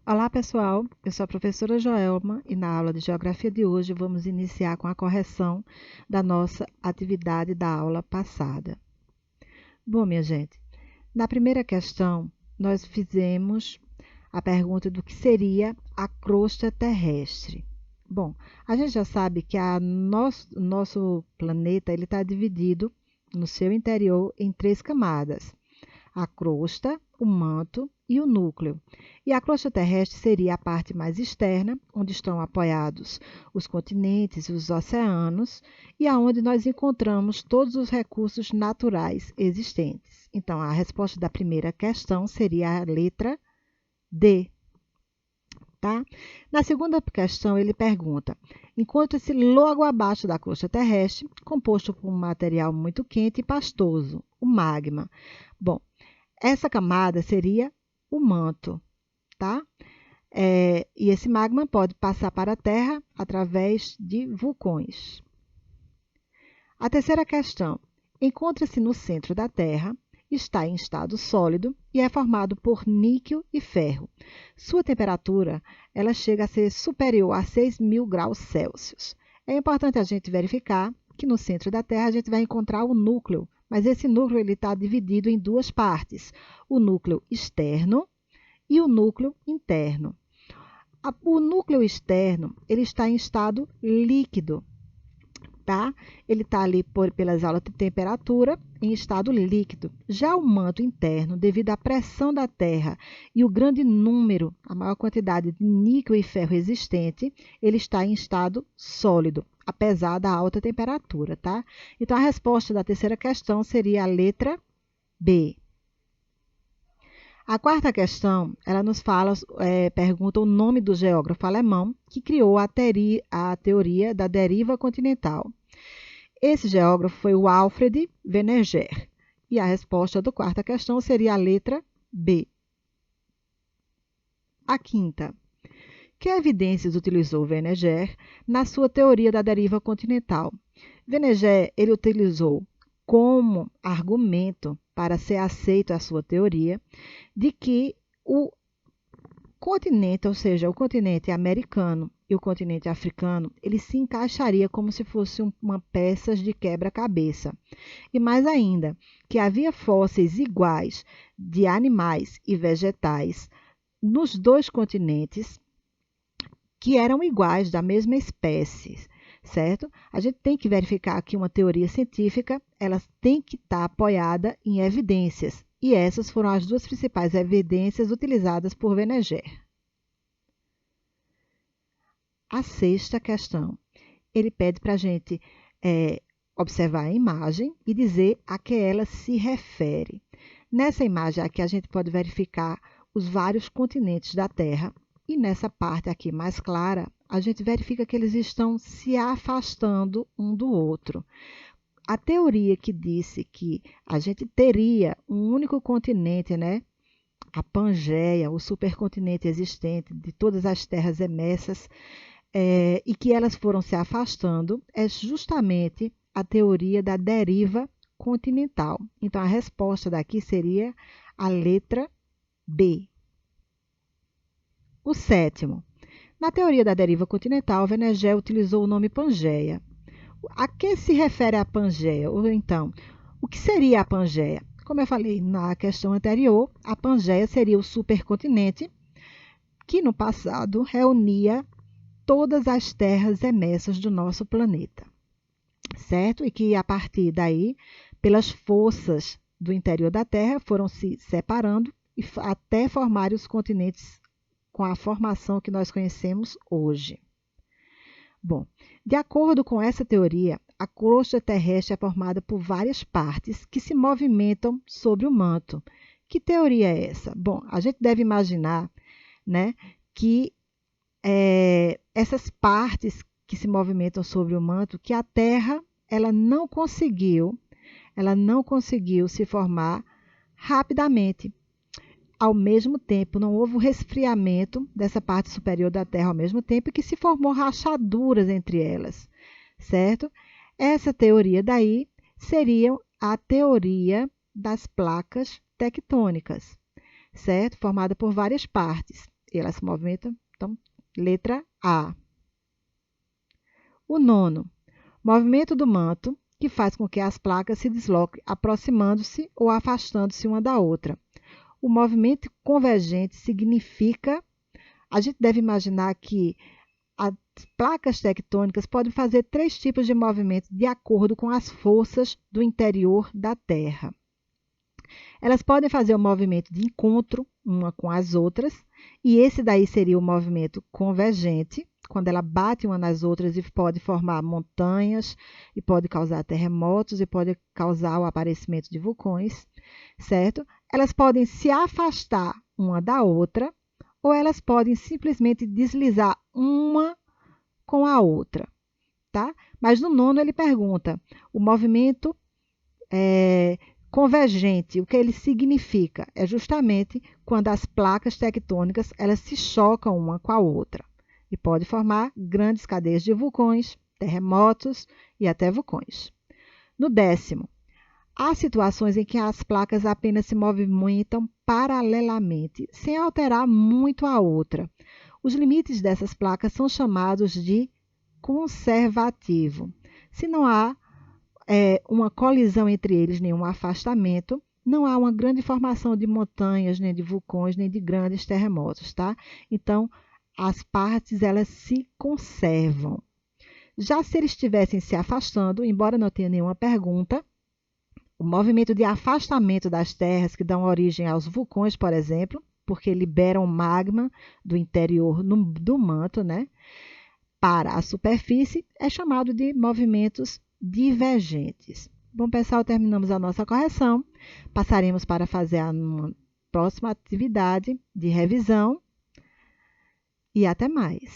Olá, pessoal. Eu sou a professora Joelma e na aula de Geografia de hoje vamos iniciar com a correção da nossa atividade da aula passada. Bom, minha gente, na primeira questão, nós fizemos a pergunta do que seria a crosta terrestre. Bom, a gente já sabe que nosso planeta está dividido no seu interior em 3 camadas: a crosta, o manto e o núcleo. E a crosta terrestre seria a parte mais externa, onde estão apoiados os continentes e os oceanos, e aonde nós encontramos todos os recursos naturais existentes. Então, a resposta da primeira questão seria a letra D. Tá? Na segunda questão, ele pergunta: encontra-se logo abaixo da crosta terrestre, composto por um material muito quente e pastoso, o magma. Bom, essa camada seria o manto, tá? E esse magma pode passar para a Terra através de vulcões. A terceira questão: encontra-se no centro da Terra, está em estado sólido e é formado por níquel e ferro. Sua temperatura ela chega a ser superior a 6.000 graus Celsius. É importante a gente verificar que no centro da Terra a gente vai encontrar o núcleo, mas esse núcleo está dividido em 2 partes: o núcleo externo e o núcleo interno. O núcleo externo ele está em estado líquido, tá? Ele está ali pelas aulas de temperatura em estado líquido. Já o manto interno, devido à pressão da Terra e o grande número, a maior quantidade de níquel e ferro existente, ele está em estado sólido, apesar da alta temperatura, tá? Então, a resposta da terceira questão seria a letra B. A quarta questão, ela nos pergunta o nome do geógrafo alemão que criou a teoria da deriva continental. Esse geógrafo foi o Alfred Wenerger. E a resposta da quarta questão seria a letra B. A quinta: que evidências utilizou Wenerger na sua teoria da deriva continental? Wenerger ele utilizou como argumento para ser aceito a sua teoria de que o continente, ou seja, o continente americano e o continente africano, ele se encaixaria como se fosse uma peça de quebra-cabeça. E mais ainda, que havia fósseis iguais de animais e vegetais nos 2 continentes que eram iguais, da mesma espécie, certo? A gente tem que verificar que uma teoria científica, ela tem que estar apoiada em evidências, e essas foram as 2 principais evidências utilizadas por Wenerger. A sexta questão, ele pede para a gente observar a imagem e dizer a que ela se refere. Nessa imagem aqui, a gente pode verificar os vários continentes da Terra, e nessa parte aqui mais clara, a gente verifica que eles estão se afastando um do outro. A teoria que disse que a gente teria um único continente, né? A Pangeia, o supercontinente existente de todas as terras emersas, e que elas foram se afastando, é justamente a teoria da deriva continental. Então, a resposta daqui seria a letra B. O sétimo: na teoria da deriva continental, Wenerger utilizou o nome Pangeia. A que se refere a Pangeia? Ou então, o que seria a Pangeia? Como eu falei na questão anterior, a Pangeia seria o supercontinente que no passado reunia todas as terras emersas do nosso planeta, certo? E que a partir daí, pelas forças do interior da Terra, foram se separando até formar os continentes com a formação que nós conhecemos hoje. Bom, de acordo com essa teoria, a crosta terrestre é formada por várias partes que se movimentam sobre o manto. Que teoria é essa? Bom, a gente deve imaginar, né, que essas partes que se movimentam sobre o manto, que a Terra ela não conseguiu se formar rapidamente. Ao mesmo tempo, não houve um resfriamento dessa parte superior da Terra ao mesmo tempo que se formou rachaduras entre elas, certo? Essa teoria daí seria a teoria das placas tectônicas, certo? Formada por várias partes. e ela se movimenta. Então, letra A. O nono, movimento do manto, que faz com que as placas se desloquem, aproximando-se ou afastando-se uma da outra. O movimento convergente significa, a gente deve imaginar que as placas tectônicas podem fazer 3 tipos de movimento de acordo com as forças do interior da Terra. Elas podem fazer o movimento de encontro uma com as outras, e esse daí seria o movimento convergente, quando ela bate uma nas outras e pode formar montanhas, e pode causar terremotos, e pode causar o aparecimento de vulcões, certo? Elas podem se afastar uma da outra, ou elas podem simplesmente deslizar uma com a outra, tá? Mas no nono ele pergunta, o movimento convergente, o que ele significa? É justamente quando as placas tectônicas elas se chocam uma com a outra e pode formar grandes cadeias de vulcões, terremotos e até vulcões. No 10º, há situações em que as placas apenas se movimentam paralelamente, sem alterar muito a outra. Os limites dessas placas são chamados de conservativo. Se não há uma colisão entre eles, nenhum afastamento, não há uma grande formação de montanhas, nem de vulcões, nem de grandes terremotos, tá? Então, as partes, elas se conservam. Já se eles estivessem se afastando, embora não tenha nenhuma pergunta, o movimento de afastamento das terras que dão origem aos vulcões, por exemplo, porque liberam magma do interior do manto, né, para a superfície, é chamado de movimentos divergentes. Bom, pessoal, terminamos a nossa correção. Passaremos para fazer uma próxima atividade de revisão e até mais.